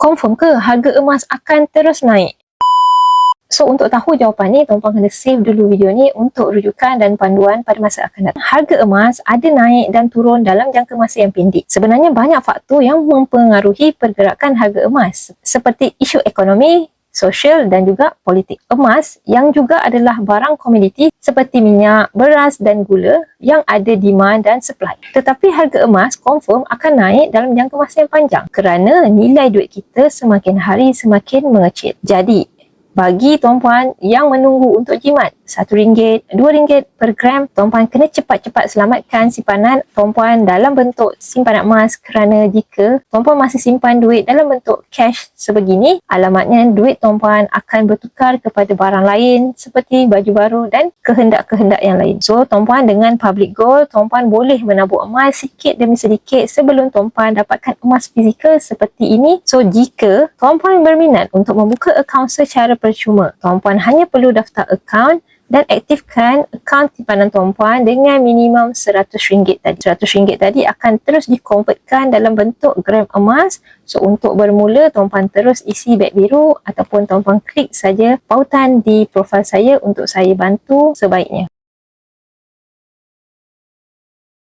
Confirm ke harga emas akan terus naik? So, untuk tahu jawapan ni, tuan-puan kena save dulu video ni untuk rujukan dan panduan pada masa akan datang. Harga emas ada naik dan turun dalam jangka masa yang pendek. Sebenarnya banyak faktor yang mempengaruhi pergerakan harga emas, seperti isu ekonomi, sosial dan juga politik. Emas yang juga adalah barang komoditi seperti minyak, beras dan gula yang ada demand dan supply. Tetapi harga emas confirm akan naik dalam jangka masa yang panjang kerana nilai duit kita semakin hari semakin mengecil. Jadi, bagi tuan-puan yang menunggu untuk jimat RM1, RM2 per gram, tuan-puan kena cepat-cepat selamatkan simpanan tuan-puan dalam bentuk simpanan emas, kerana jika tuan-puan masih simpan duit dalam bentuk cash sebegini, alamatnya duit tuan-puan akan bertukar kepada barang lain seperti baju baru dan kehendak-kehendak yang lain. So, tuan-puan dengan public gold, tuan-puan boleh menabur emas sikit demi sedikit sebelum tuan-puan dapatkan emas fizikal seperti ini. So, jika tuan-puan berminat untuk membuka akaun secara percuma, tuan-puan hanya perlu daftar akaun dan aktifkan akaun simpanan tuan-puan dengan minimum RM100 tadi. RM100 tadi akan terus dikonvertkan dalam bentuk gram emas. So, untuk bermula, tuan-puan terus isi beg biru ataupun tuan-puan klik saja pautan di profil saya untuk saya bantu sebaiknya.